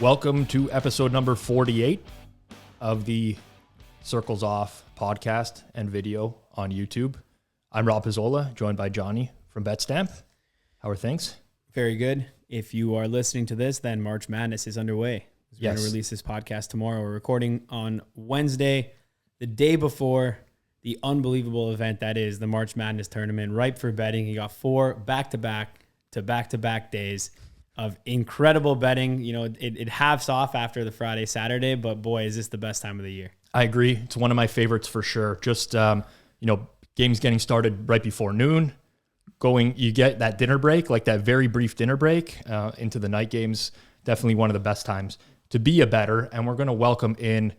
Welcome to episode number 48 of the CirclesOff podcast and video on YouTube. I'm Rob Pizzola, joined by Johnny from BETSTAMP. How are things? Very good. If you are listening to this, then March Madness is underway. We're going to release this podcast tomorrow. We're recording on Wednesday, the day before the unbelievable event that is the March Madness tournament, ripe for betting. You got 4 back-to-back days of incredible betting. You know, it halves off after the Friday, Saturday, but boy, is this the best time of the year. I agree. It's one of my favorites for sure. Just, games getting started right before noon. You get that dinner break, like that very brief dinner break into the night games. Definitely one of the best times to be a bettor. And we're going to welcome in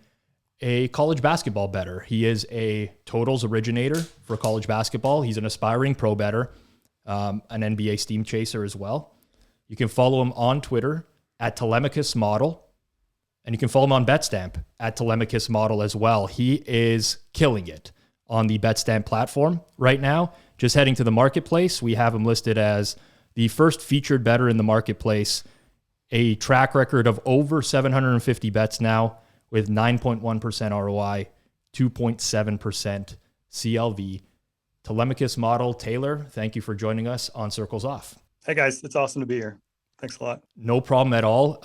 a college basketball bettor. He is a totals originator for college basketball. He's an aspiring pro bettor, an NBA steam chaser as well. You can follow him on Twitter at Telemachus Model, and you can follow him on BetStamp at Telemachus Model as well. He is killing it on the BetStamp platform right now. Just heading to the marketplace, we have him listed as the first featured bettor in the marketplace, a track record of over 750 bets now with 9.1% ROI, 2.7% CLV. Telemachus Model, Taylor, thank you for joining us on CirclesOff. Hey guys, it's awesome to be here. Thanks a lot. No problem at all.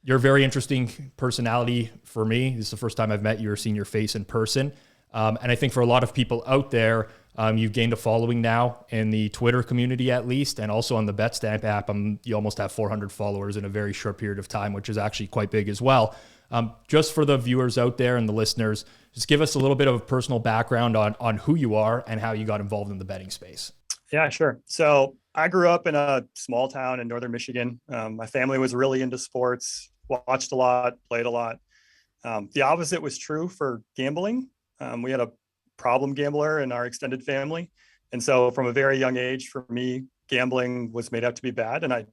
You're a very interesting personality for me. This is the first time I've met you or seen your face in person. And I think for a lot of people out there, you've gained a following now in the Twitter community at least, and also on the BetStamp app. You almost have 400 followers in a very short period of time, which is actually quite big as well. Just for the viewers out there and the listeners, just give us a little bit of a personal background on who you are and how you got involved in the betting space. Yeah, sure. So I grew up in a small town in northern Michigan. My family was really into sports, watched a lot, played a lot. The opposite was true for gambling. We had a problem gambler in our extended family. And so from a very young age, for me, gambling was made out to be bad. And I,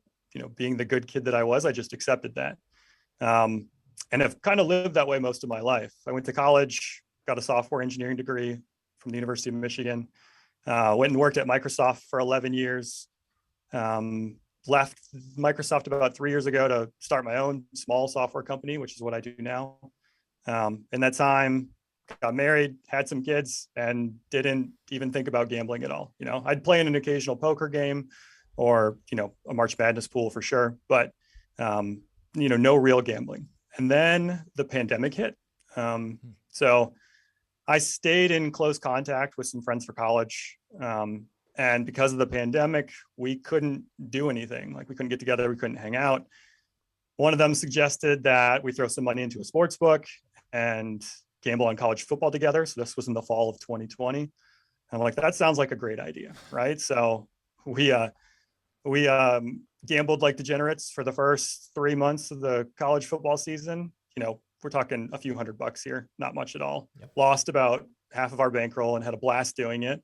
being the good kid that I was, I just accepted that. And have kind of lived that way most of my life. I went to college, got a software engineering degree from the University of Michigan. Went and worked at Microsoft for 11 years. Left Microsoft about 3 years ago to start my own small software company, which is what I do now. In that time, got married, had some kids, and didn't even think about gambling at all. I'd play in an occasional poker game or, a March Madness pool for sure, but, no real gambling. And then the pandemic hit. So I stayed in close contact with some friends for college. And because of the pandemic, we couldn't do anything. Like we couldn't get together. We couldn't hang out. One of them suggested that we throw some money into a sports book and gamble on college football together. So this was in the fall of 2020. And I'm like, that sounds like a great idea. Right. So we gambled like degenerates for the first 3 months of the college football season. We're talking a few $100 here, not much at all. Yep. Lost about half of our bankroll and had a blast doing it.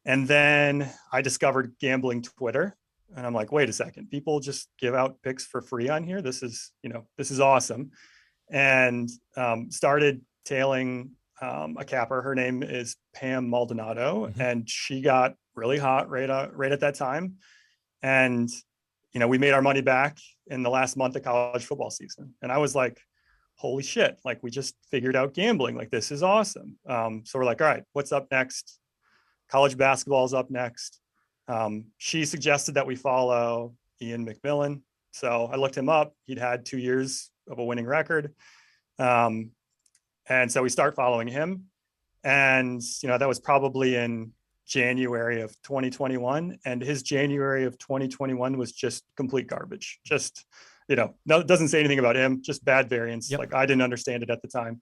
And then I discovered gambling Twitter, and I'm like, wait a second, people just give out picks for free on here. This is awesome. And started tailing a capper. Her name is Pam Maldonado, and she got really hot right at that time. And, we made our money back in the last month of college football season. And I was like, holy shit, like we just figured out gambling. Like this is awesome. So we're like, all right, what's up next? College basketball is up next. She suggested that we follow Ian McMillan. So I looked him up. He'd had 2 years of a winning record. And so we start following him. And, that was probably in January of 2021. And his January of 2021 was just complete garbage. Just, no, it doesn't say anything about him, just bad variance. Yep. Like I didn't understand it at the time.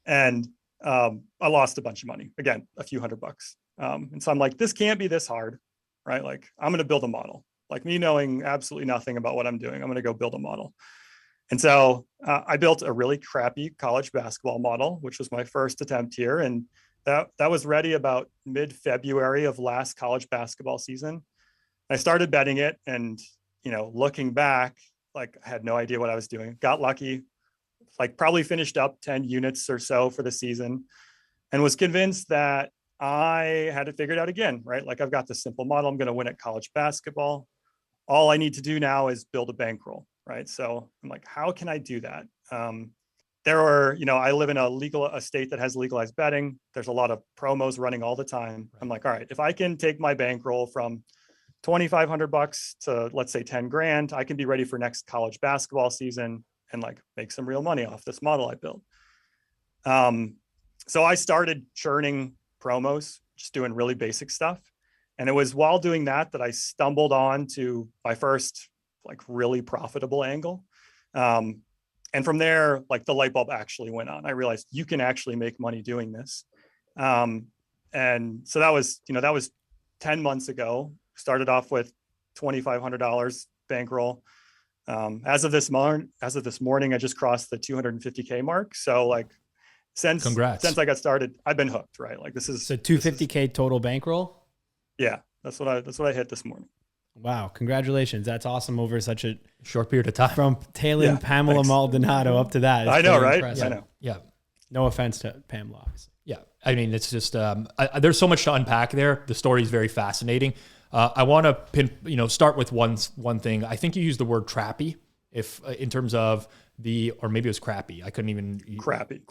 And I lost a bunch of money, again, a few $100. And so I'm like, this can't be this hard, right? Like I'm going to build a model, like me knowing absolutely nothing about what I'm doing. I'm going to go build a model. And so I built a really crappy college basketball model, which was my first attempt here. And that was ready about mid-February of last college basketball season. I started betting it and, looking back, like I had no idea what I was doing. Got lucky, like probably finished up 10 units or so for the season and was convinced that I had it figured out again, right? Like I've got this simple model. I'm going to win at college basketball. All I need to do now is build a bankroll, right? So I'm like, how can I do that? There are, I live in a state that has legalized betting. There's a lot of promos running all the time. I'm like, all right, if I can take my bankroll from $2,500 to, let's say, 10 grand, I can be ready for next college basketball season and like make some real money off this model I built. So I started churning promos, just doing really basic stuff. And it was while doing that I stumbled on to my first like really profitable angle. And from there, like the light bulb actually went on. I realized you can actually make money doing this. And so that was 10 months ago. Started off with $2,500 bankroll. As of this morning, I just crossed the 250K mark. So like since I got started, I've been hooked, right? Like this is so 250K total bankroll. Yeah, that's what I hit this morning. Wow. Congratulations. That's awesome over such a short period of time. From Talon, Pamela thanks. Maldonado up to that. I know, right? Impressive. I know. Yeah. No offense to Pamela. Obviously. Yeah. I mean, it's just, there's so much to unpack there. The story is very fascinating. I want to start with one thing. I think you used the word trappy in terms of or maybe it was crappy. I couldn't even. Crappy.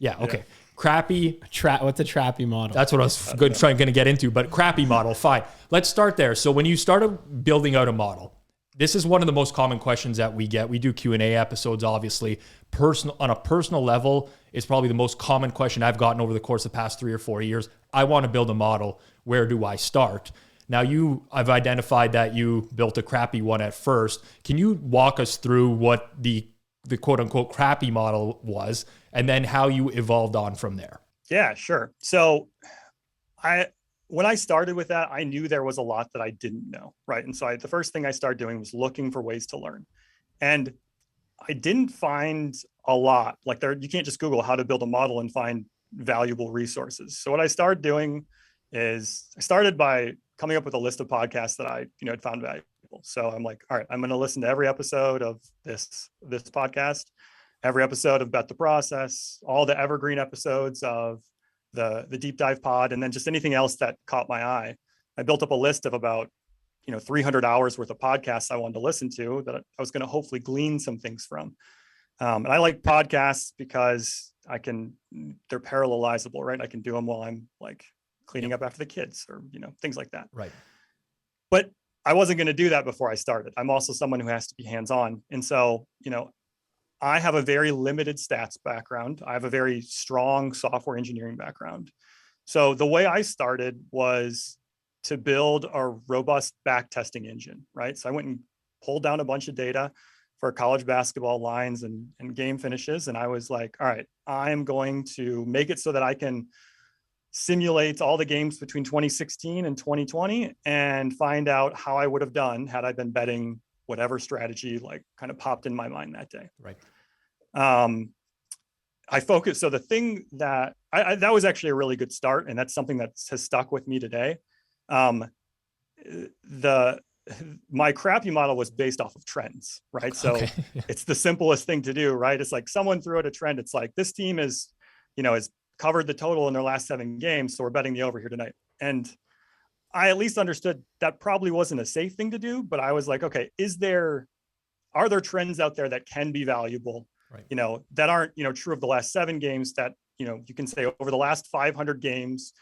Yeah. Okay. Yeah. Crappy. What's a trappy model? That's what I was going to get into, but crappy model. Fine. Let's start there. So when you started building out a model, this is one of the most common questions that we get. We do Q&A episodes, obviously. On a personal level, it's probably the most common question I've gotten over the course of the past 3 or 4 years. I want to build a model. Where do I start? Now I've identified that you built a crappy one at first. Can you walk us through what the quote unquote crappy model was and then how you evolved on from there? Yeah, sure. So when I started with that, I knew there was a lot that I didn't know, right? And so the first thing I started doing was looking for ways to learn. And I didn't find a lot. Like you can't just Google how to build a model and find valuable resources. So what I started doing is I started by coming up with a list of podcasts that I had found valuable. So I'm like, all right, I'm going to listen to every episode of this podcast, every episode of Bet the Process, all the evergreen episodes of the deep dive pod, and then just anything else that caught my eye. I built up a list of about 300 hours worth of podcasts I wanted to listen to that I was going to hopefully glean some things from. And I like podcasts because they're parallelizable, right? I can do them while I'm like cleaning up after the kids or things like that. Right. But I wasn't going to do that before I started. I'm also someone who has to be hands-on. And so, I have a very limited stats background. I have a very strong software engineering background. So the way I started was to build a robust backtesting engine, right? So I went and pulled down a bunch of data for college basketball lines and game finishes. And I was like, all right, I'm going to make it so that I can simulate all the games between 2016 and 2020 and find out how I would have done had I been betting whatever strategy like kind of popped in my mind that day. Right. I focused. So the thing that that was actually a really good start. And that's something that has stuck with me today. My crappy model was based off of trends, right? So okay. It's the simplest thing to do, right? It's like someone threw out a trend. It's like, this team is covered the total in their last 7 games. So we're betting the over here tonight. And I at least understood that probably wasn't a safe thing to do, but I was like, okay, are there trends out there that can be valuable, right, that aren't, true of the last 7 games that, you can say over the last 500 games,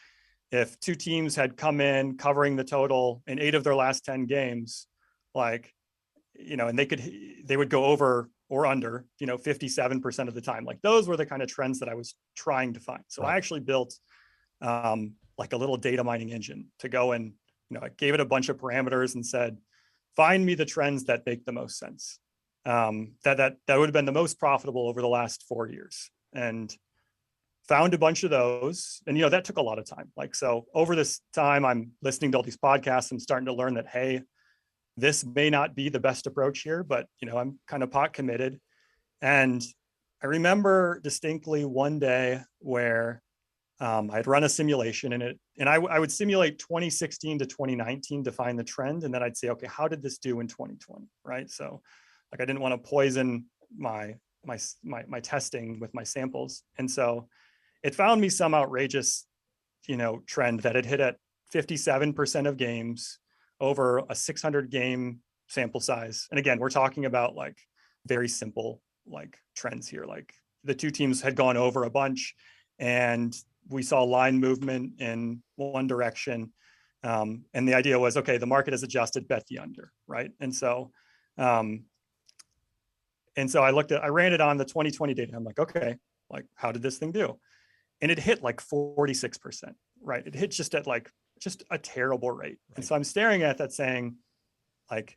if 2 teams had come in covering the total in 8 of their last 10 games, like, and they would go over or under, 57% of the time. Like those were the kind of trends that I was trying to find. So right. I actually built like a little data mining engine to go and, I gave it a bunch of parameters and said, find me the trends that make the most sense. That would have been the most profitable over the last 4 years, and found a bunch of those. And, that took a lot of time. Like, so over this time, I'm listening to all these podcasts. I'm starting to learn that, hey, this may not be the best approach here, but, I'm kind of pot committed. And I remember distinctly one day where I'd run a simulation and I would simulate 2016 to 2019 to find the trend. And then I'd say, okay, how did this do in 2020? Right. So like, I didn't want to poison my testing with my samples. And so it found me some outrageous, trend that had hit at 57% of games over a 600 game sample size. And again, we're talking about like very simple like trends here. Like the two teams had gone over a bunch and we saw line movement in one direction. And the idea was, okay, the market has adjusted, bet the under, right? And so I ran it on the 2020 data. I'm like, okay, like how did this thing do? And it hit like 46%, right? It hit just at like, just a terrible rate. Right. And so I'm staring at that saying like,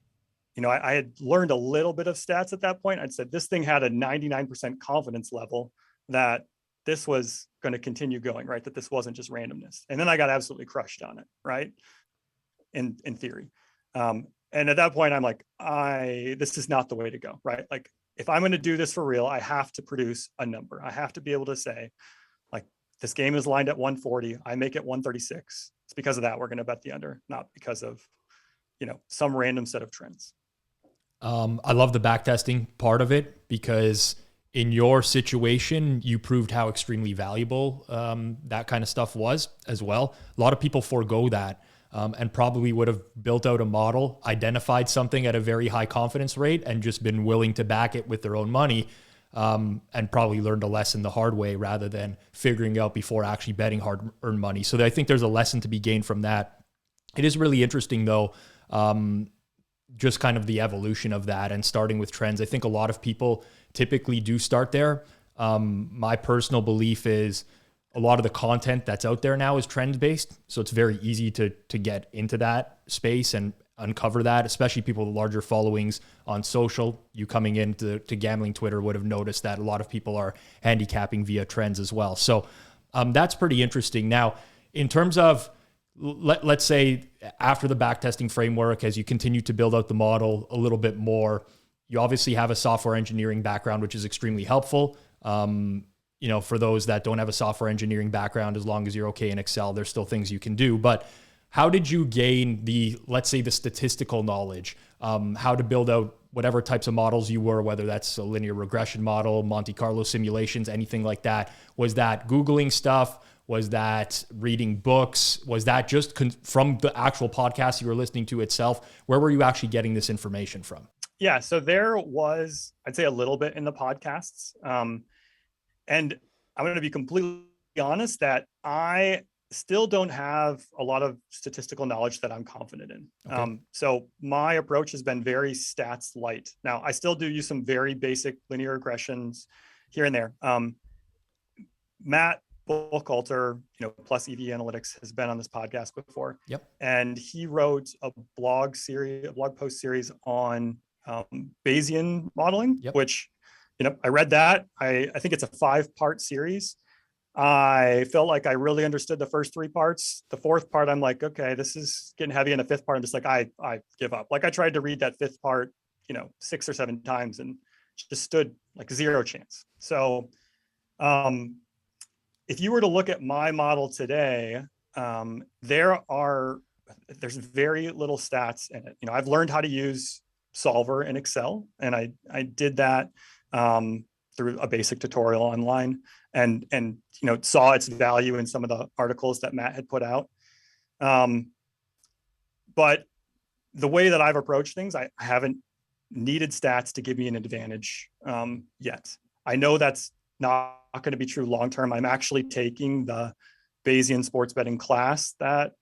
you know, I had learned a little bit of stats at that point. I'd said this thing had a 99% confidence level that this was going to continue going, right? That this wasn't just randomness. And then I got absolutely crushed on it, right? In theory. And at that point, I'm like, this is not the way to go, right? Like if I'm going to do this for real, I have to produce a number. I have to be able to say, like, this game is lined at 140. I make it 136. It's because of that we're going to bet the under, not because of, you know, some random set of trends. I love the backtesting part of it because in your situation, you proved how extremely valuable that kind of stuff was as well. A lot of people forego that and probably would have built out a model, identified something at a very high confidence rate, and just been willing to back it with their own money, and probably learned a lesson the hard way rather than figuring out before actually betting hard-earned money. So I think there's a lesson to be gained from that. It is really interesting, though, just kind of the evolution of that and starting with trends. I think a lot of people typically do start there. My personal belief is a lot of the content that's out there now is trend-based. So it's very easy to get into that space and uncover that, especially people with larger followings on social. You coming into gambling Twitter would have noticed that a lot of people are handicapping via trends as well. So that's pretty interesting. Now, in terms of, let's say after the backtesting framework, as you continue to build out the model a little bit more, you obviously have a software engineering background, which is extremely helpful. You know, for those that don't have a software engineering background, as long as you're okay in Excel, there's still things you can do. But how did you gain let's say the statistical knowledge, how to build out whatever types of models you were, whether that's a linear regression model, Monte Carlo simulations, anything like that? Was that Googling stuff? Was that reading books? Was that just from the actual podcast you were listening to itself? Where were you actually getting this information from? Yeah, so there was, I'd say, a little bit in the podcasts. And I'm going to be completely honest that I still don't have a lot of statistical knowledge that I'm confident in. Okay. So my approach has been very stats light. Now, I still do use some very basic linear regressions here and there. Matt Buchalter, plus EV Analytics, has been on this podcast before. Yep. And he wrote a blog post series on Bayesian modeling, yep. Which, I read that. I think it's a 5-part series. I felt like I really understood the first 3 parts. The 4th part, I'm like, okay, this is getting heavy. And the 5th part, I'm just like, I give up. Like I tried to read that 5th part, 6 or 7 times and just stood like 0 chance. So if you were to look at my model today, there's very little stats in it. I've learned how to use Solver in Excel, and I did that through a basic tutorial online, and saw its value in some of the articles that Matt had put out. But the way that I've approached things, I haven't needed stats to give me an advantage yet. I know that's not going to be true long term. I'm actually taking the Bayesian sports betting class that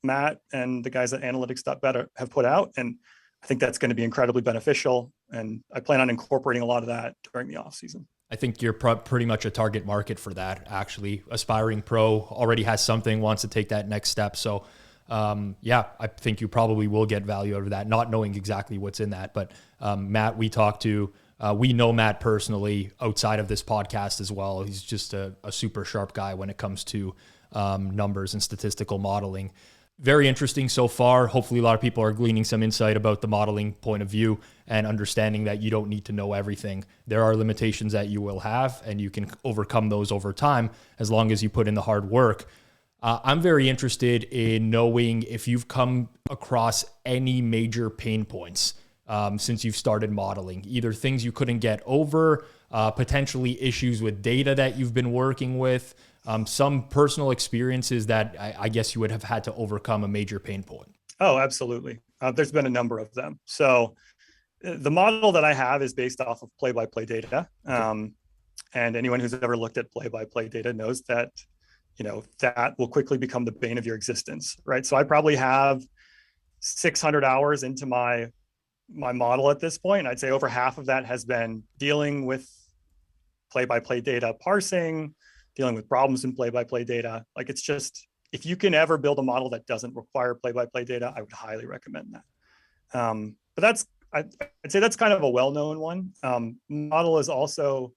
Matt and the guys at analytics.bet have put out, and I think that's going to be incredibly beneficial, and I plan on incorporating a lot of that during the off season. I think you're pretty much a target market for that, actually. Aspiring pro already has something, wants to take that next step. So, I think you probably will get value out of that, not knowing exactly what's in that. But Matt, we know Matt personally outside of this podcast as well. He's just a super sharp guy when it comes to numbers and statistical modeling. Very interesting so far. Hopefully a lot of people are gleaning some insight about the modeling point of view and understanding that you don't need to know everything. There are limitations that you will have, and you can overcome those over time as long as you put in the hard work. I'm very interested in knowing if you've come across any major pain points since you've started modeling, either things you couldn't get over, potentially issues with data that you've been working with, some personal experiences that I guess you would have had to overcome a major pain point. Oh, absolutely. There's been a number of them. So the model that I have is based off of play-by-play data. And anyone who's ever looked at play-by-play data knows that, that will quickly become the bane of your existence, right? So I probably have 600 hours into my model at this point. I'd say over half of that has been dealing with play-by-play data parsing, dealing with problems in play-by-play data. Like, it's just, if you can ever build a model that doesn't require play-by-play data, I would highly recommend that. But I'd say that's kind of a well-known one. Model is also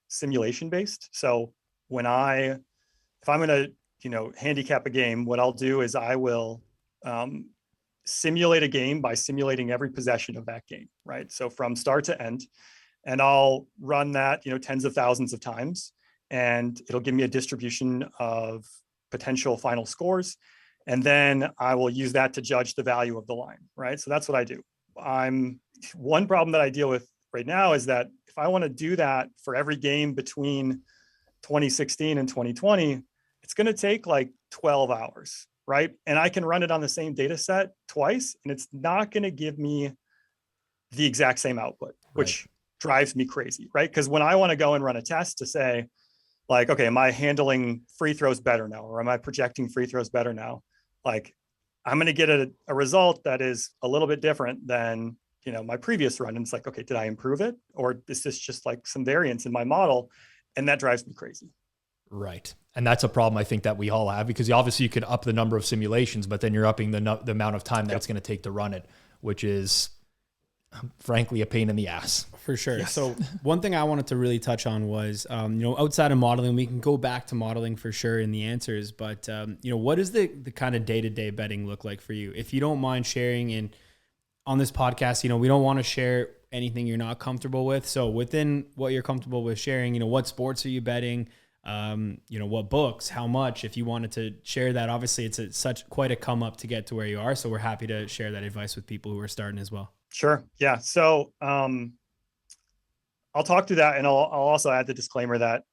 simulation-based. So if I'm going to, handicap a game, what I'll do is I will simulate a game by simulating every possession of that game, right? So from start to end, and I'll run that, tens of thousands of times, and it'll give me a distribution of potential final scores. And then I will use that to judge the value of the line, right? So that's what I do. One problem that I deal with right now is that if I want to do that for every game between 2016 and 2020, it's going to take like 12 hours, right? And I can run it on the same data set twice, and it's not going to give me the exact same output, which drives me crazy, right? Because when I want to go and run a test to say, like, okay, am I handling free throws better now? Or am I projecting free throws better now? Like, I'm going to get a result that is a little bit different than, my previous run. And it's like, okay, did I improve it? Or is this just like some variance in my model? And that drives me crazy. Right. And that's a problem I think that we all have, because obviously you could up the number of simulations, but then you're upping the amount of time that it's going to take to run it, which is frankly a pain in the ass. For sure. Yes. So one thing I wanted to really touch on was, outside of modeling, we can go back to modeling for sure in the answers, but, what does the kind of day-to-day betting look like for you? If you don't mind sharing, and on this podcast, we don't want to share anything you're not comfortable with. So within what you're comfortable with sharing, what sports are you betting? What books, how much, if you wanted to share that. Obviously it's quite a come up to get to where you are. So we're happy to share that advice with people who are starting as well. Sure. Yeah. So, I'll talk through that, and I'll also add the disclaimer that,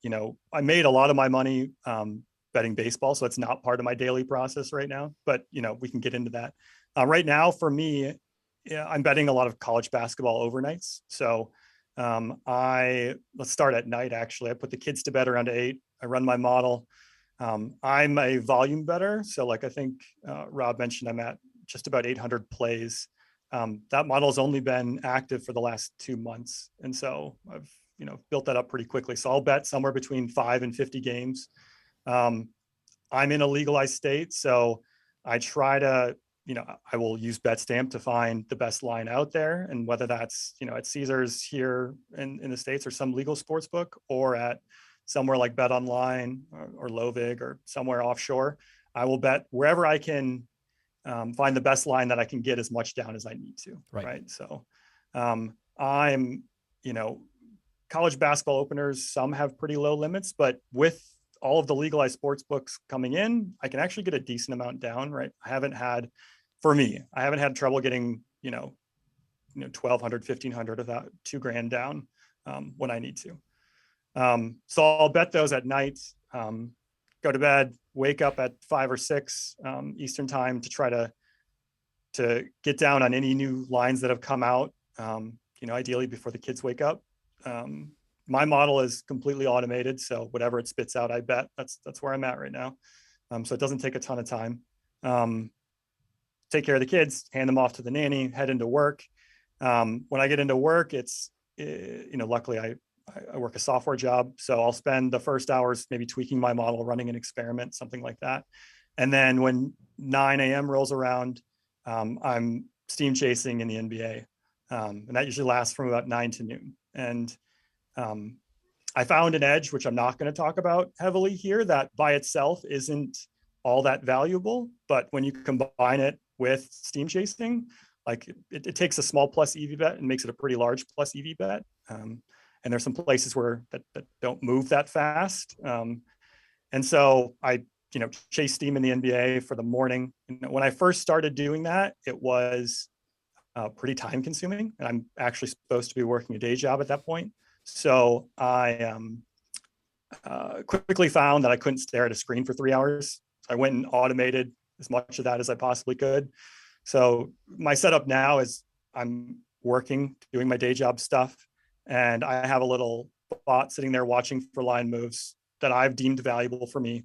I made a lot of my money, betting baseball. So it's not part of my daily process right now, but, we can get into that. Right now for me, I'm betting a lot of college basketball overnights. So, let's start at night. Actually, I put the kids to bed around 8. I run my model. I'm a volume better. So like, I think, Rob mentioned, I'm at just about 800 plays. That model has only been active for the last 2 months. And so I've, built that up pretty quickly. So I'll bet somewhere between 5 and 50 games. I'm in a legalized state. So I try to, I will use BETSTAMP to find the best line out there. And whether that's, at Caesars here in the States, or some legal sports book, or at somewhere like Bet Online or Lovig or somewhere offshore, I will bet wherever I can find the best line that I can get as much down as I need to. Right. So I'm, college basketball openers, some have pretty low limits, but with all of the legalized sports books coming in, I can actually get a decent amount down. Right. I haven't had trouble getting, 1,200, 1,500 of that $2,000 down when I need to. So I'll bet those at night, go to bed, wake up at 5 or 6 Eastern time to try to get down on any new lines that have come out, ideally before the kids wake up. My model is completely automated. So whatever it spits out, I bet that's where I'm at right now. So it doesn't take a ton of time. Take care of the kids, hand them off to the nanny, head into work. When I get into work, it's, luckily I work a software job. So I'll spend the first hours maybe tweaking my model, running an experiment, something like that. And then when 9 a.m. rolls around, I'm steam chasing in the NBA. And that usually lasts from about 9 to noon. And I found an edge, which I'm not going to talk about heavily here, that by itself isn't all that valuable. But when you combine it with steam chasing, like it takes a small plus EV bet and makes it a pretty large plus EV bet. And there's some places where that don't move that fast. And so I, chase steam in the NBA for the morning. When I first started doing that, it was pretty time consuming. And I'm actually supposed to be working a day job at that point. So I quickly found that I couldn't stare at a screen for 3 hours. So I went and automated as much of that as I possibly could. So my setup now is I'm working, doing my day job stuff, and I have a little bot sitting there watching for line moves that I've deemed valuable for me.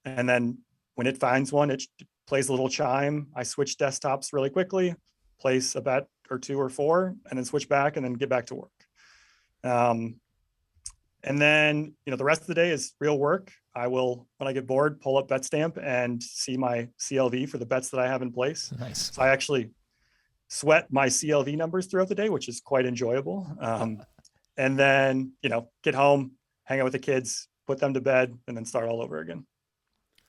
And then when it finds one, it plays a little chime. I switch desktops really quickly, place a bet or two or four, and then switch back and then get back to work. And then, the rest of the day is real work. I will, when I get bored, pull up BETSTAMP and see my CLV for the bets that I have in place. Nice. So I actually sweat my CLV numbers throughout the day, which is quite enjoyable. And then, get home, hang out with the kids, put them to bed, and then start all over again.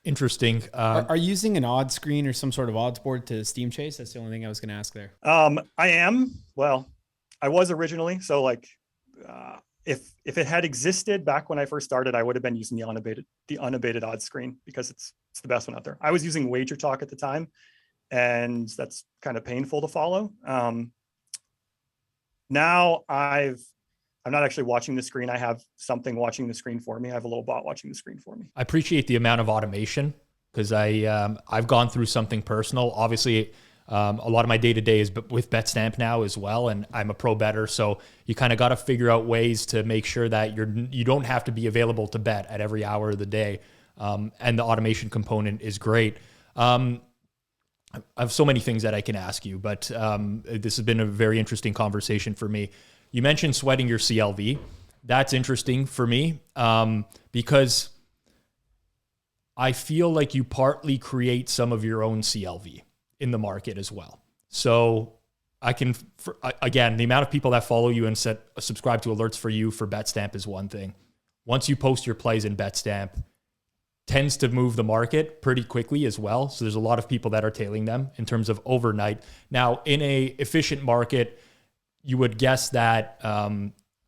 Interesting. Are you using an odds screen or some sort of odds board to Steam Chase? That's the only thing I was going to ask there. I am. Well, I was originally. So if it had existed back when I first started, I would have been using the unabated odds screen because it's the best one out there. I was using Wager Talk at the time, and that's kind of painful to follow. Now I'm not actually watching the screen. I have something watching the screen for me. I have a little bot watching the screen for me. I appreciate the amount of automation because I've gone through something personal. Obviously, a lot of my day-to-day is with BetStamp now as well, and I'm a pro bettor, so you kind of got to figure out ways to make sure that you don't have to be available to bet at every hour of the day, and the automation component is great. I have so many things that I can ask you, but this has been a very interesting conversation for me. You mentioned sweating your CLV. That's interesting for me because I feel like you partly create some of your own CLV in the market as well. So again, the amount of people that follow you and subscribe to alerts for you for BetStamp is one thing. Once you post your plays in BetStamp, tends to move the market pretty quickly as well. So there's a lot of people that are tailing them in terms of overnight. Now, in a efficient market, you would guess that,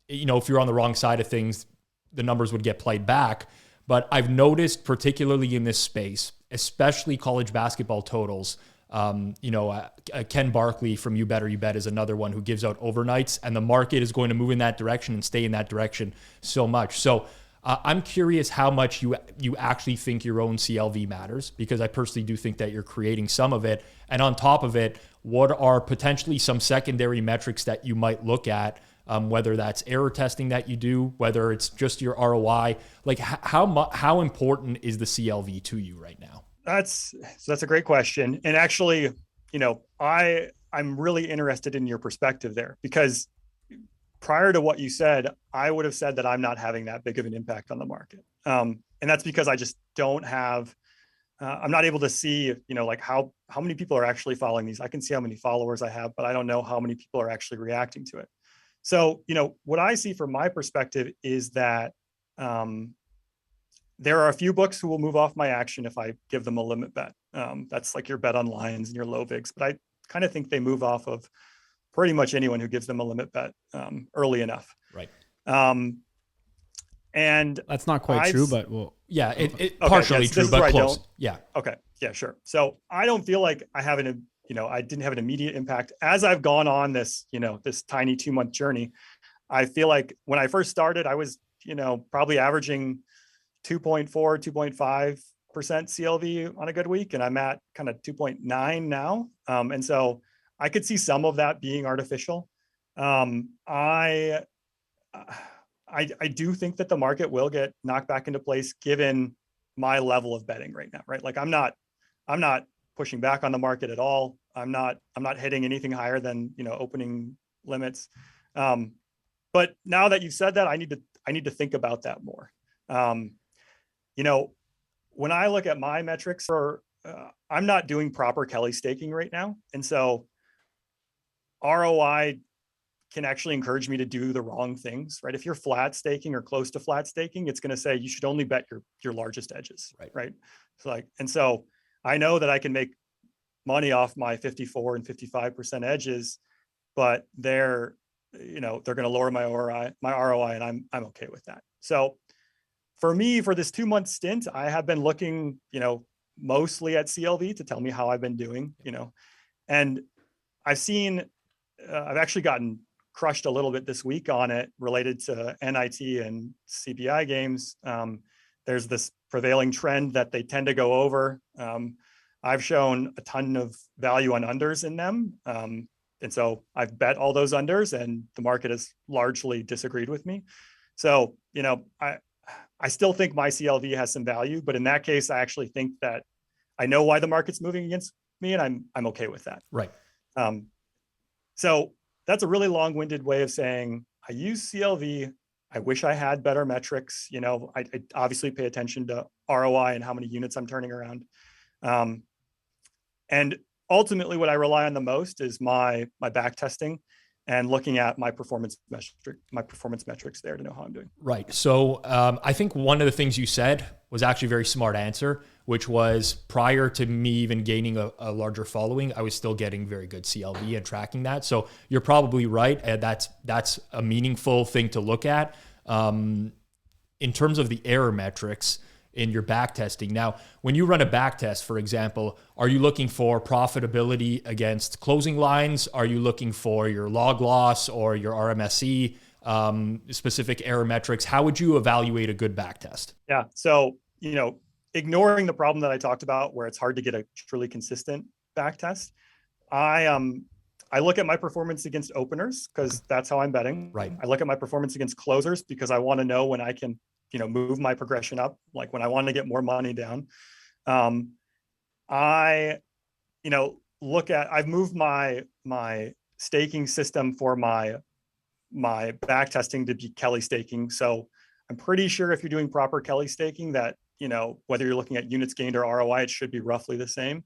if you're on the wrong side of things, the numbers would get played back. But I've noticed, particularly in this space, especially college basketball totals, Ken Barkley from You Bet or You Bet is another one who gives out overnights, and the market is going to move in that direction and stay in that direction so much. So I'm curious how much you actually think your own CLV matters, because I personally do think that you're creating some of it. And on top of it, what are potentially some secondary metrics that you might look at, whether that's error testing that you do, whether it's just your ROI, like how important is the CLV to you right now? That's a great question. And actually, I'm really interested in your perspective there, because prior to what you said, I would have said that I'm not having that big of an impact on the market. And that's because I just don't have, I'm not able to see, how many people are actually following these. I can see how many followers I have, but I don't know how many people are actually reacting to it. So, what I see from my perspective is that there are a few books who will move off my action if I give them a limit bet. That's like your bet on lines and your low VIGs, but I kind of think they move off of pretty much anyone who gives them a limit bet early enough. Right. And that's not quite true, but yeah, it okay, partially true, but close. Yeah. Okay. Yeah, sure. So I don't feel like I didn't have an immediate impact as I've gone on this, this tiny 2-month journey. I feel like when I first started, I was, probably averaging 2.4, 2.5% CLV on a good week. And I'm at kind of 2.9 now. And so I could see some of that being artificial. I do think that the market will get knocked back into place given my level of betting right now, right? Like I'm not pushing back on the market at all. I'm not hitting anything higher than, opening limits. But now that you've said that, I need to think about that more. When I look at my metrics I'm not doing proper Kelly staking right now. And so ROI can actually encourage me to do the wrong things, right? If you're flat staking or close to flat staking, it's going to say you should only bet your largest edges, right? So I know that I can make money off my 54 and 55% edges, but they're going to lower my ROI, and I'm okay with that. So for me, for this 2-month stint, I have been looking, mostly at CLV to tell me how I've been doing, and I've actually gotten crushed a little bit this week on it related to NIT and CPI games. There's this prevailing trend that they tend to go over. I've shown a ton of value on unders in them. And so I've bet all those unders and the market has largely disagreed with me. So, I still think my CLV has some value, but in that case, I actually think that I know why the market's moving against me and I'm okay with that. Right. So that's a really long-winded way of saying I use CLV. I wish I had better metrics. I obviously pay attention to ROI and how many units I'm turning around. And ultimately what I rely on the most is my back testing and looking at my performance metrics there to know how I'm doing. Right. So I think one of the things you said was actually a very smart answer, which was prior to me even gaining a larger following, I was still getting very good CLV and tracking that. So you're probably right. And that's a meaningful thing to look at. In terms of the error metrics in your back testing. Now, when you run a back test, for example, are you looking for profitability against closing lines? Are you looking for your log loss or your RMSE, specific error metrics? How would you evaluate a good back test? Yeah. So, ignoring the problem that I talked about where it's hard to get a truly consistent back test, I look at my performance against openers because that's how I'm betting. Right. I look at my performance against closers because I want to know when I can move my progression up, like when I want to get more money down. I've moved my staking system for my back testing to be Kelly staking. So I'm pretty sure if you're doing proper Kelly staking that, whether you're looking at units gained or ROI, it should be roughly the same.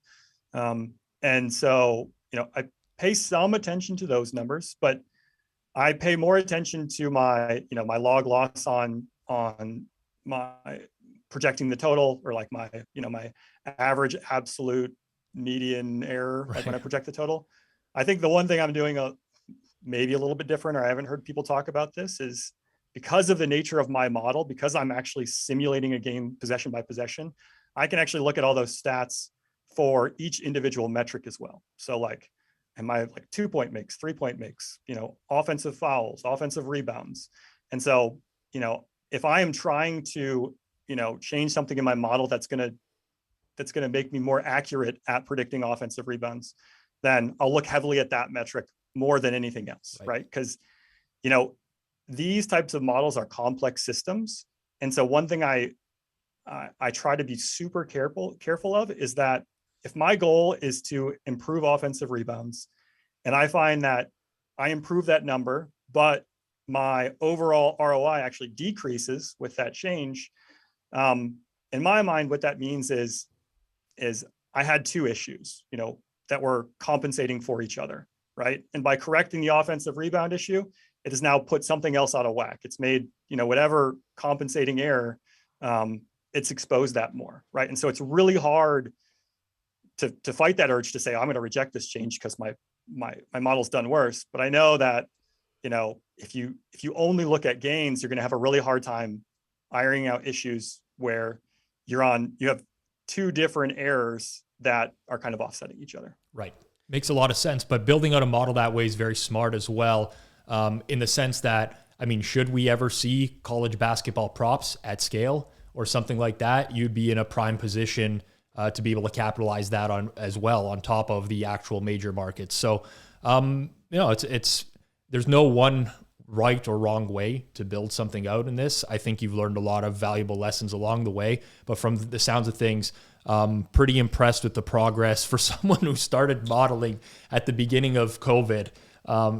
And so, I pay some attention to those numbers, but I pay more attention to my log loss on my projecting the total, or like my average absolute median error, right. Like when I project the total. I think the one thing I'm doing maybe a little bit different, or I haven't heard people talk about this, is because of the nature of my model, because I'm actually simulating a game possession by possession, I can actually look at all those stats for each individual metric as well. So like, am I like 2-point makes, 3-point makes, offensive fouls, offensive rebounds. And so, if I am trying to, change something in my model that's going to make me more accurate at predicting offensive rebounds, then I'll look heavily at that metric more than anything else, right? Because, these types of models are complex systems. And so one thing I try to be super careful of is that if my goal is to improve offensive rebounds, and I find that I improve that number, but my overall ROI actually decreases with that change, in my mind, what that means is I had two issues, that were compensating for each other, right? And by correcting the offensive rebound issue, it has now put something else out of whack. It's made, whatever compensating error, it's exposed that more, right? And so it's really hard to fight that urge to say, I'm going to reject this change because my model's done worse. But I know that, if you only look at gains, you're going to have a really hard time ironing out issues where you have two different errors that are kind of offsetting each other. Right. Makes a lot of sense. But building out a model that way is very smart as well, in the sense that, should we ever see college basketball props at scale or something like that, you'd be in a prime position to be able to capitalize that on as well, on top of the actual major markets. So, there's no one right or wrong way to build something out in this. I think you've learned a lot of valuable lessons along the way, but from the sounds of things, pretty impressed with the progress for someone who started modeling at the beginning of COVID.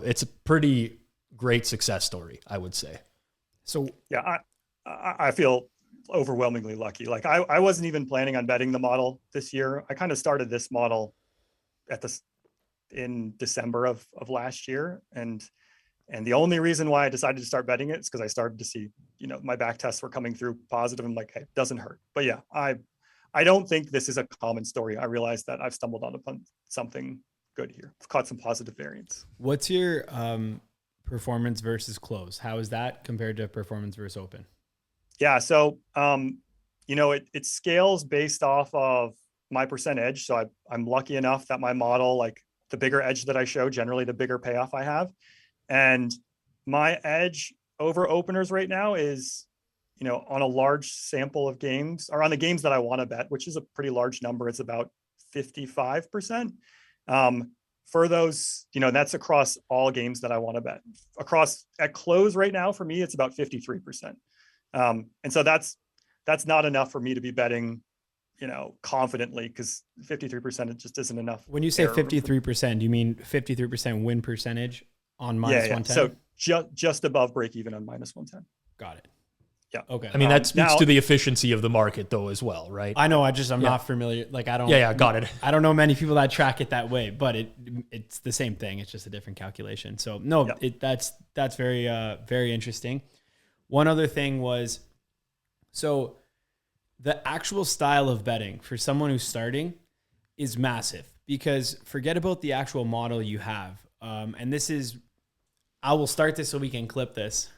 It's a pretty great success story, I would say. So yeah, I feel overwhelmingly lucky. Like I wasn't even planning on betting the model this year. I kind of started this model in December of last year. And the only reason why I decided to start betting it is because I started to see, my back tests were coming through positive. I'm like, hey, it doesn't hurt. But yeah, I don't think this is a common story. I realized that I've stumbled upon something good here. I've caught some positive variance. What's your performance versus close? How is that compared to performance versus open? Yeah. So, it scales based off of my percent edge. So I'm lucky enough that my model, like the bigger edge that I show, generally the bigger payoff I have. And my edge over openers right now is, on a large sample of games, or on the games that I want to bet, which is a pretty large number. It's about 55%. For those, that's across all games that I want to bet. At close right now, for me, it's about 53%. And so that's not enough for me to be betting, confidently, because 53%, it just isn't enough. When you say 53%, do you mean 53% win percentage on minus 110? So just above break even on minus 110. Got it. Yeah. Okay. I mean, that speaks to the efficiency of the market, though, as well, right? I know. I'm not familiar. Like, I don't. Yeah, got it. I don't know many people that track it that way, but it's the same thing. It's just a different calculation. So no, that's very very interesting. One other thing was, so the actual style of betting for someone who's starting is massive, because forget about the actual model you have. And this is, I will start this so we can clip this.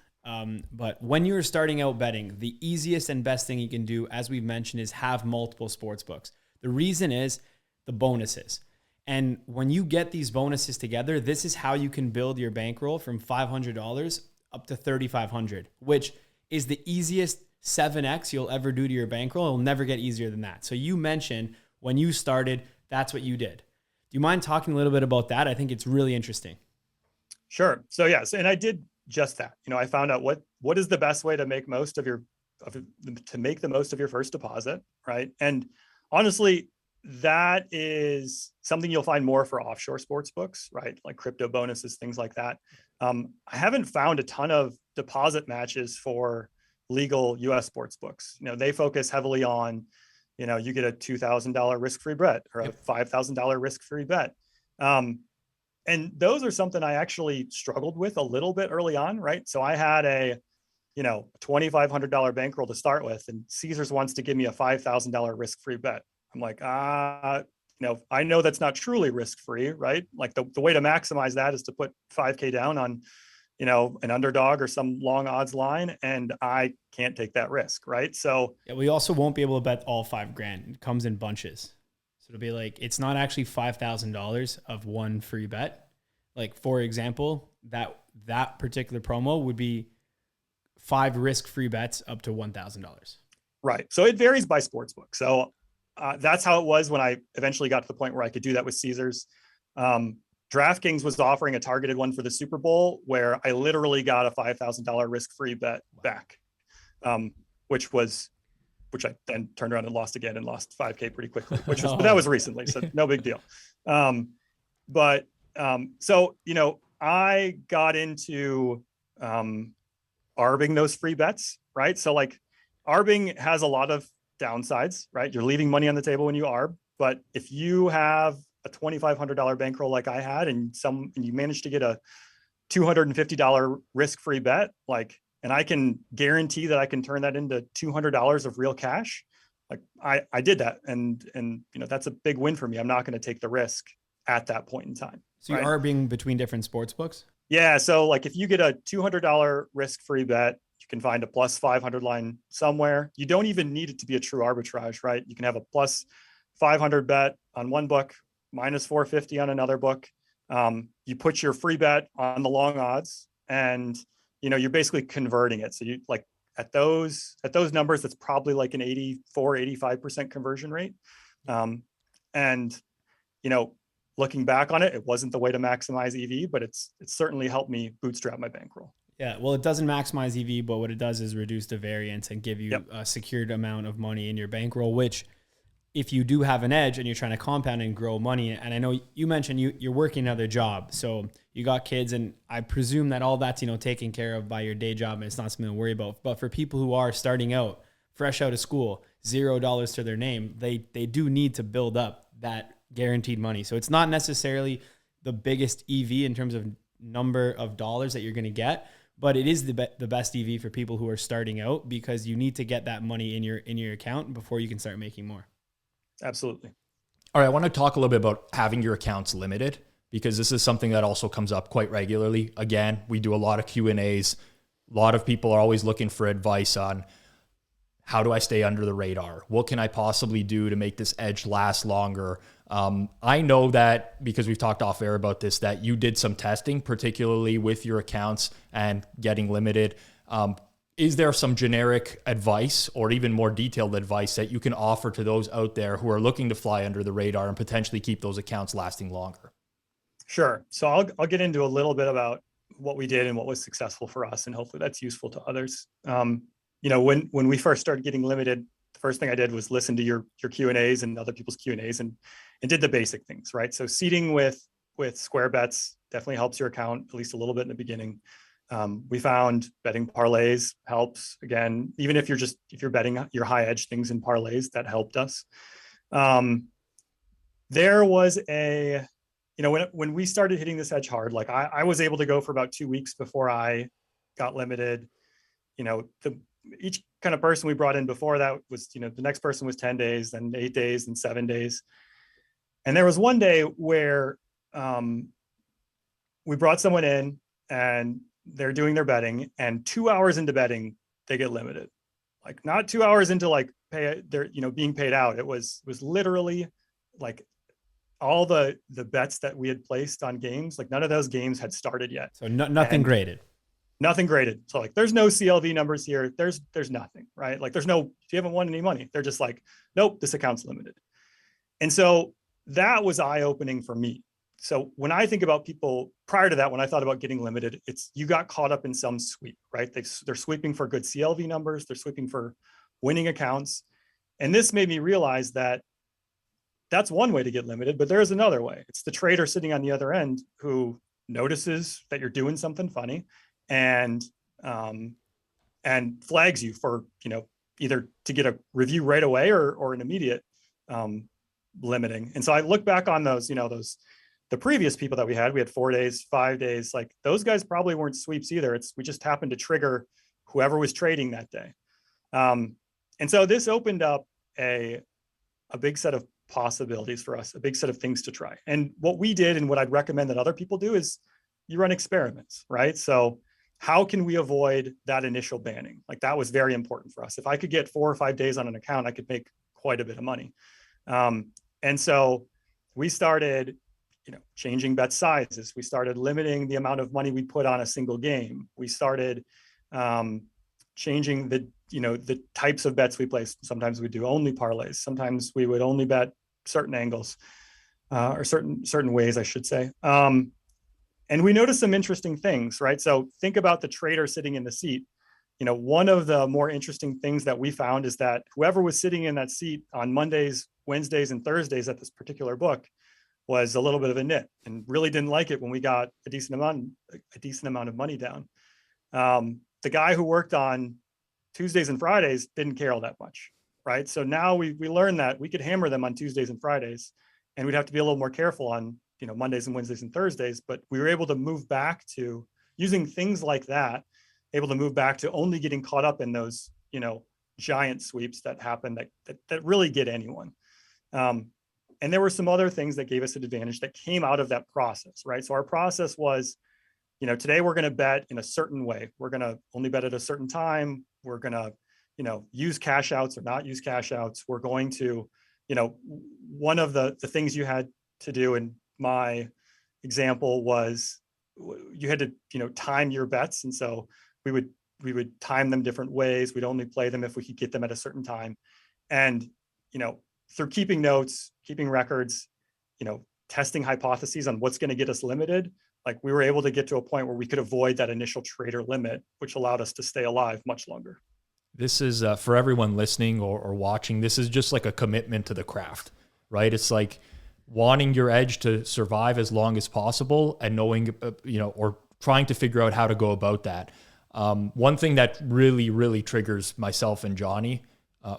But when you're starting out betting, the easiest and best thing you can do, as we've mentioned, is have multiple sports books. The reason is the bonuses. And when you get these bonuses together, this is how you can build your bankroll from $500 up to $3,500, which is the easiest 7x you'll ever do to your bankroll. It'll never get easier than that. So you mentioned when you started, that's what you did. Do you mind talking a little bit about that? I think it's really interesting. Sure. So yes, and I did just that. I found out what is the best way to make most of your first deposit, right? And honestly, that is something you'll find more for offshore sports books, right? Like crypto bonuses, things like that. I haven't found a ton of deposit matches for legal US sports books. They focus heavily on, you get a $2,000 risk-free bet or a $5,000 risk-free bet. And those are something I actually struggled with a little bit early on, right? So I had a, $2,500 bankroll to start with, and Caesars wants to give me a $5,000 risk-free bet. I'm like, I know that's not truly risk-free, right? Like the way to maximize that is to put 5K down on, an underdog or some long odds line, and I can't take that risk, right? So we also won't be able to bet all $5,000. It comes in bunches. So it'll be like, it's not actually $5,000 of one free bet. Like, for example, that particular promo would be 5 risk-free bets up to $1,000. Right. So it varies by sportsbook. So that's how it was when I eventually got to the point where I could do that with Caesars. DraftKings was offering a targeted one for the Super Bowl where I literally got a $5,000 risk-free bet back, which I then turned around and lost again and lost 5K pretty quickly, but that was recently, so no big deal. So, I got into arbing those free bets, right? So like arbing has a lot of downsides, right? You're leaving money on the table when you arb, but if you have a $2,500 bankroll like I had and you manage to get a $250 risk-free bet, and I can guarantee that I can turn that into $200 of real cash. Like I did that. And that's a big win for me. I'm not going to take the risk at that point in time. So you are being between different sports books? Yeah. So like if you get a $200 risk-free bet, you can find a plus 500 line somewhere. You don't even need it to be a true arbitrage, right? You can have a plus 500 bet on one book, minus 450 on another book. You put your free bet on the long odds, and you're basically converting it. So you like at those numbers, that's probably like an 85% conversion rate. And looking back on it, it wasn't the way to maximize EV, but it's certainly helped me bootstrap my bankroll. Yeah, well, it doesn't maximize EV, but what it does is reduce the variance and give you a secured amount of money in your bankroll, which if you do have an edge and you're trying to compound and grow money, and I know you mentioned you're working another job, so you got kids, and I presume that all that's, taken care of by your day job and it's not something to worry about. But for people who are starting out, fresh out of school, $0 to their name, they do need to build up that guaranteed money. So it's not necessarily the biggest EV in terms of number of dollars that you're going to get, but it is the best EV for people who are starting out, because you need to get that money in your account before you can start making more. Absolutely. All right. I want to talk a little bit about having your accounts limited, because this is something that also comes up quite regularly. Again, we do a lot of Q&As. A lot of people are always looking for advice on how do I stay under the radar? What can I possibly do to make this edge last longer? I know that because we've talked off air about this, that you did some testing, particularly with your accounts and getting limited. is there some generic advice or even more detailed advice that you can offer to those out there who are looking to fly under the radar and potentially keep those accounts lasting longer? Sure. So I'll get into a little bit about what we did and what was successful for us, and hopefully that's useful to others. When we first started getting limited, the first thing I did was listen to your Q&As and other people's Q&As and did the basic things, right? So seeding with Square Bets definitely helps your account at least a little bit in the beginning. We found betting parlays helps. Again, even if you're betting your high edge things in parlays, that helped us. There was when we started hitting this edge hard, like I was able to go for about 2 weeks before I got limited. Each kind of person we brought in before that was, the next person was 10 days, then 8 days, and 7 days. And there was one day where we brought someone in and they're doing their betting, and 2 hours into betting, they get limited. Like not 2 hours into being paid out. It was literally like all the bets that we had placed on games, like none of those games had started yet. So nothing graded. Nothing graded. So like, there's no CLV numbers here. There's nothing, right? Like you haven't won any money. They're just like, nope, this account's limited. And so that was eye-opening for me. So when I think about people prior to that, when I thought about getting limited, it's you got caught up in some sweep, right? They're sweeping for good CLV numbers. They're sweeping for winning accounts. And this made me realize that that's one way to get limited, but there's another way. It's the trader sitting on the other end who notices that you're doing something funny and flags you for, either to get a review right away or an immediate limiting. And so I look back on those, the previous people that we had 4 days, 5 days, like those guys probably weren't sweeps either. We just happened to trigger whoever was trading that day. And so this opened up a big set of possibilities for us, a big set of things to try. And what we did and what I'd recommend that other people do is you run experiments, right? So how can we avoid that initial banning? Like that was very important for us. If I could get 4 or 5 days on an account, I could make quite a bit of money. And so we started, changing bet sizes. We started limiting the amount of money we put on a single game. We started changing the types of bets we place. Sometimes we do only parlays. Sometimes we would only bet certain angles or certain ways, I should say. And we noticed some interesting things, right? So think about the trader sitting in the seat. One of the more interesting things that we found is that whoever was sitting in that seat on Mondays, Wednesdays, and Thursdays at this particular book was a little bit of a nit and really didn't like it when we got a decent amount of money down. The guy who worked on Tuesdays and Fridays didn't care all that much, right? So now we learned that we could hammer them on Tuesdays and Fridays, and we'd have to be a little more careful on Mondays and Wednesdays and Thursdays. But we were able to move back to using things like that, able to move back to only getting caught up in those giant sweeps that happen that really get anyone. And there were some other things that gave us an advantage that came out of that process, right? So our process was, today we're going to bet in a certain way. We're going to only bet at a certain time. We're going to, use cash outs or not use cash outs. We're going to, one of the things you had to do in my example was you had to, time your bets. And so we would time them different ways. We'd only play them if we could get them at a certain time. And, through keeping notes, keeping records, testing hypotheses on what's going to get us limited, like we were able to get to a point where we could avoid that initial trader limit, which allowed us to stay alive much longer. This is for everyone listening or watching. This is just like a commitment to the craft, right? It's like wanting your edge to survive as long as possible and knowing, or trying to figure out how to go about that. One thing that really, really triggers myself and Johnny,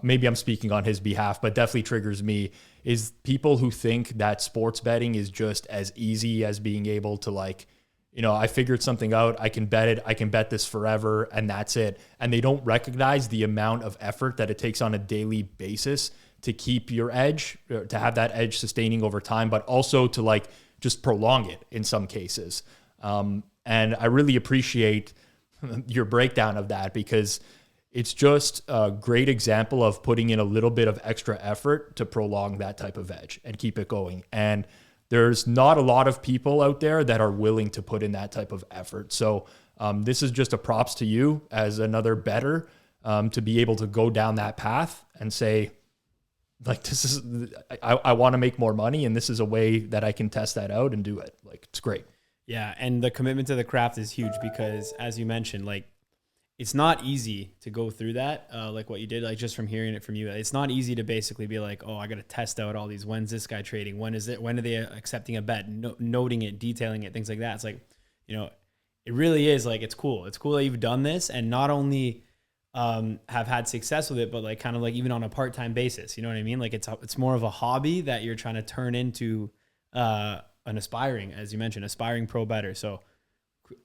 maybe I'm speaking on his behalf, but definitely triggers me, is people who think that sports betting is just as easy as being able to I figured something out, I can bet it, I can bet this forever, and that's it. And they don't recognize the amount of effort that it takes on a daily basis to keep your edge, to have that edge sustaining over time, but also to just prolong it in some cases. And I really appreciate your breakdown of that, because it's just a great example of putting in a little bit of extra effort to prolong that type of edge and keep it going. And there's not a lot of people out there that are willing to put in that type of effort. So This is just a props to you as another bettor, to be able to go down that path and say, like, this is, I want to make more money, and this is a way that I can test that out and do it. Like, it's great. Yeah. And the commitment to the craft is huge because, as you mentioned, like, it's not easy to go through that, like what you did, like just from hearing it from you. It's not easy to basically be like, oh, I got to test out all these. When's this guy trading? When is it? When are they accepting a bet? Noting it, detailing it, things like that. It's like, you know, it really is like, it's cool. It's cool that you've done this and not only have had success with it, but like kind of like even on a part-time basis. You know what I mean? Like it's more of a hobby that you're trying to turn into an aspiring, as you mentioned, aspiring pro bettor. So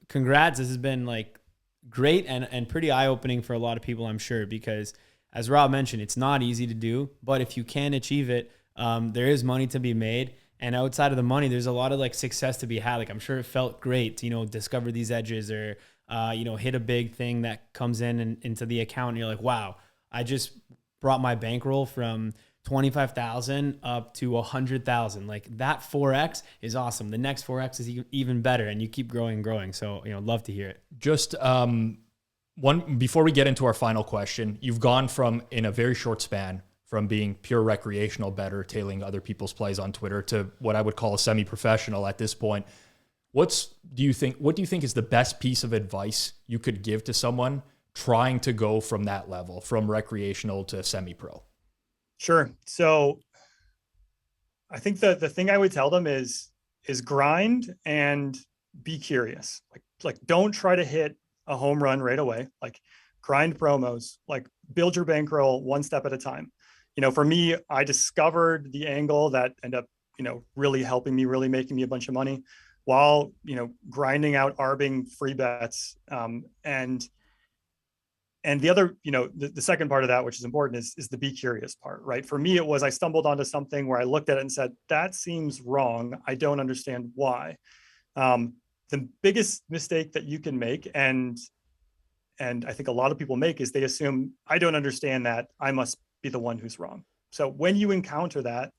congrats. This has been like great and pretty eye-opening for a lot of people, I'm sure, because as Rob mentioned, it's not easy to do, but if you can achieve it, there is money to be made. And outside of the money, there's a lot of like success to be had. Like, I'm sure it felt great to, you know, discover these edges or, you know, hit a big thing that comes in and into the account. And you're like, wow, I just brought my bankroll from 25,000 up to 100,000. Like, that 4X is awesome. The next 4X is even better, and you keep growing and growing. So, you know, love to hear it. Just one, before we get into our final question, you've gone from, in a very short span, from being pure recreational bettor, tailing other people's plays on Twitter, to what I would call a semi-professional at this point. What do you think is the best piece of advice you could give to someone trying to go from that level, from recreational to semi-pro? Sure. So I think the thing I would tell them is grind and be curious. Like don't try to hit a home run right away. Like, grind promos, like build your bankroll one step at a time. You know, for me, I discovered the angle that ended up, you know, really helping me, really making me a bunch of money while, you know, grinding out arbing free bets. And the other, you know, the second part of that, which is important, is the be curious part, right? For me, it was, I stumbled onto something where I looked at it and said, that seems wrong. I don't understand why. The biggest mistake that you can make, and I think a lot of people make, is they assume, I don't understand that, I must be the one who's wrong. So when you encounter that,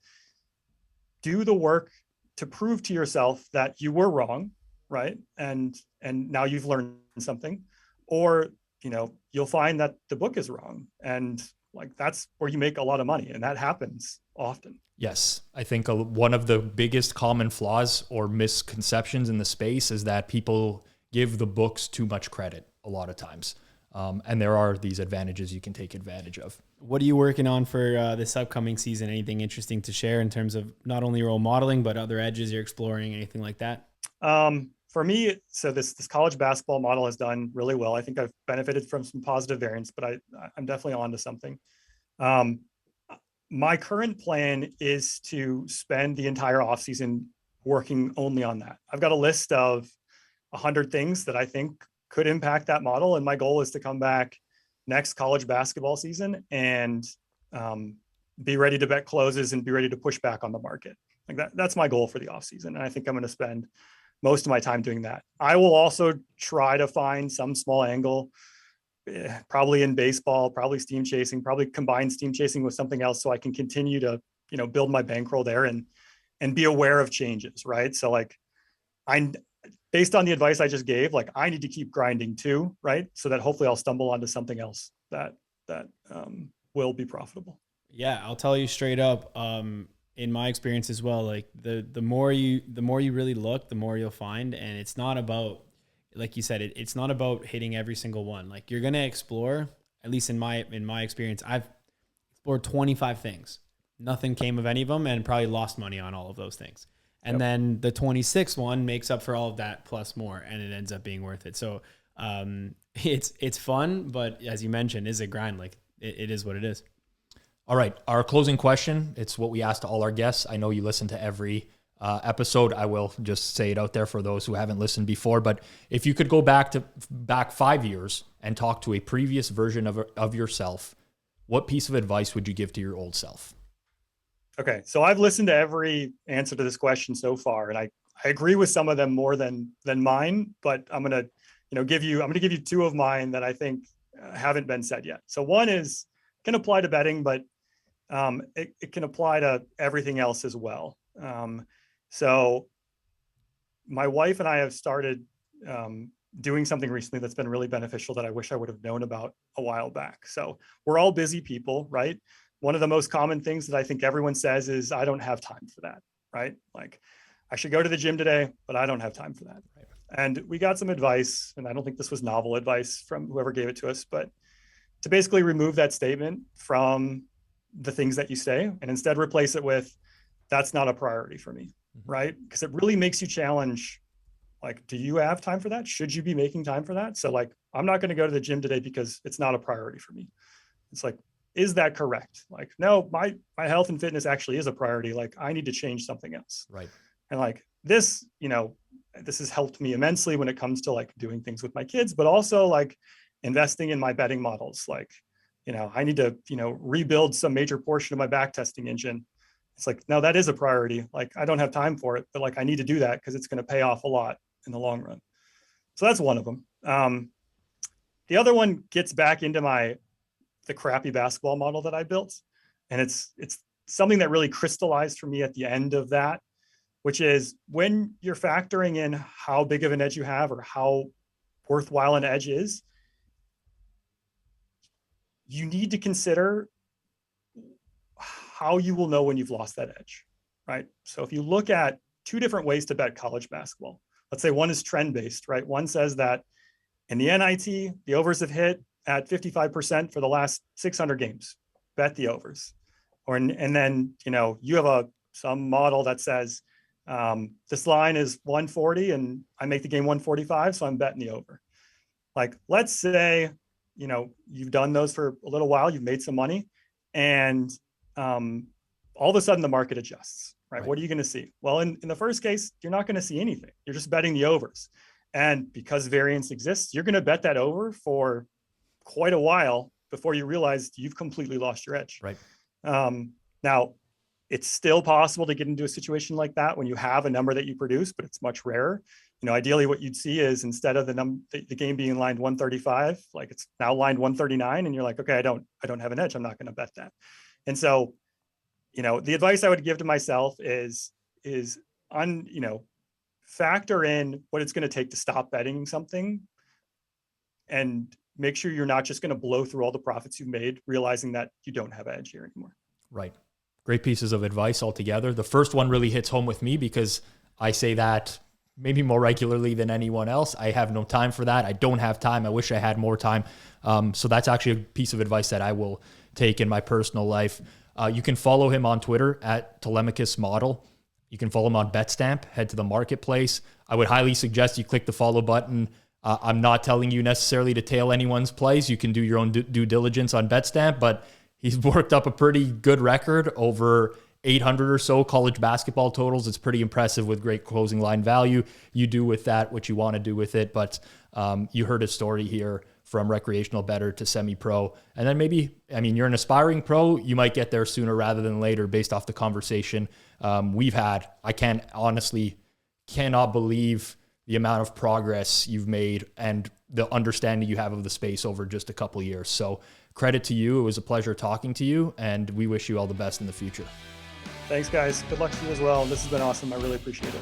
do the work to prove to yourself that you were wrong, right? And now you've learned something. Or, you know, you'll find that the book is wrong. And like, that's where you make a lot of money. And that happens often. Yes. I think one of the biggest common flaws or misconceptions in the space is that people give the books too much credit a lot of times. And there are these advantages you can take advantage of. What are you working on for this upcoming season? Anything interesting to share in terms of not only your own modeling, but other edges you're exploring, anything like that? For me, so this college basketball model has done really well. I think I've benefited from some positive variance, but I'm definitely on to something. My current plan is to spend the entire offseason working only on that. I've got a list of 100 things that I think could impact that model. And my goal is to come back next college basketball season and be ready to bet closes and be ready to push back on the market. Like that's my goal for the off season. And I think I'm going to spend most of my time doing that. I will also try to find some small angle, probably in baseball, probably steam chasing, probably combine steam chasing with something else, so I can continue to, you know, build my bankroll there and be aware of changes. Right. So like, based on the advice I just gave, like, I need to keep grinding too, right? So that hopefully I'll stumble onto something else that will be profitable. Yeah, I'll tell you straight up. In my experience as well, like the more you really look, the more you'll find. And it's not about, like you said, it's not about hitting every single one. Like, you're gonna explore. At least in my experience, I've explored 25 things. Nothing came of any of them, and probably lost money on all of those things. And then the 26th one makes up for all of that plus more, and it ends up being worth it. So it's fun, but as you mentioned, is a grind. Like, it is what it is. All right. Our closing question. It's what we ask to all our guests. I know you listen to every episode. I will just say it out there for those who haven't listened before. But if you could go back 5 years and talk to a previous version of yourself, what piece of advice would you give to your old self? Okay. So I've listened to every answer to this question so far, and I agree with some of them more than mine, but I'm going to give you two of mine that I think haven't been said yet. So one can apply to betting, but it can apply to everything else as well. So my wife and I have started doing something recently that's been really beneficial that I wish I would have known about a while back. So we're all busy people, right? One of the most common things that I think everyone says is, I don't have time for that, right? Like, I should go to the gym today, but I don't have time for that. Right. And we got some advice, and I don't think this was novel advice from whoever gave it to us, but to basically remove that statement from the things that you say and instead replace it with, that's not a priority for me, right? Because it really makes you challenge, like, do you have time for that? Should you be making time for that? So like, I'm not going to go to the gym today because it's not a priority for me. It's like, is that correct? Like, no, my health and fitness actually is a priority. Like, I need to change something else. Right. And like this, this has helped me immensely when it comes to like doing things with my kids, but also like investing in my betting models. Like, I need to, rebuild some major portion of my backtesting engine. It's like, no, that is a priority. Like, I don't have time for it, but like, I need to do that because it's going to pay off a lot in the long run. So that's one of them. The other one gets back into the crappy basketball model that I built. And it's something that really crystallized for me at the end of that, which is when you're factoring in how big of an edge you have or how worthwhile an edge is, you need to consider how you will know when you've lost that edge, right? So if you look at two different ways to bet college basketball, let's say one is trend-based, right? One says that in the NIT, the overs have hit at 55% for the last 600 games. Bet the overs. And then, you have some model that says this line is 140 and I make the game 145, so I'm betting the over. Like, let's say, you've done those for a little while, you've made some money, and all of a sudden the market adjusts, right? What are you going to see? Well, in the first case, you're not going to see anything. You're just betting the overs. And because variance exists, you're going to bet that over for quite a while before you realize you've completely lost your edge. Right. Now, it's still possible to get into a situation like that when you have a number that you produce, but it's much rarer. Ideally what you'd see is instead of the game being lined 135, like it's now lined 139, and you're like, okay, I don't have an edge. I'm not going to bet that. And so, the advice I would give to myself is factor in what it's going to take to stop betting something, and make sure you're not just going to blow through all the profits you've made, realizing that you don't have an edge here anymore. Right. Great pieces of advice altogether. The first one really hits home with me because I say that maybe more regularly than anyone else. I have no time for that. I don't have time. I wish I had more time. So that's actually a piece of advice that I will take in my personal life. You can follow him on Twitter at Telemachus Model. You can follow him on BETSTAMP. Head to the marketplace. I would highly suggest you click the follow button. I'm not telling you necessarily to tail anyone's plays. You can do your own due diligence on BETSTAMP, but he's worked up a pretty good record, over 800 or so college basketball totals. It's pretty impressive with great closing line value. You do with that what you want to do with it, but you heard his story here from recreational bettor to semi-pro. And then you're an aspiring pro, you might get there sooner rather than later based off the conversation we've had. I cannot believe the amount of progress you've made and the understanding you have of the space over just a couple of years. So credit to you. It was a pleasure talking to you, and we wish you all the best in the future. Thanks, guys. Good luck to you as well. This has been awesome. I really appreciate it.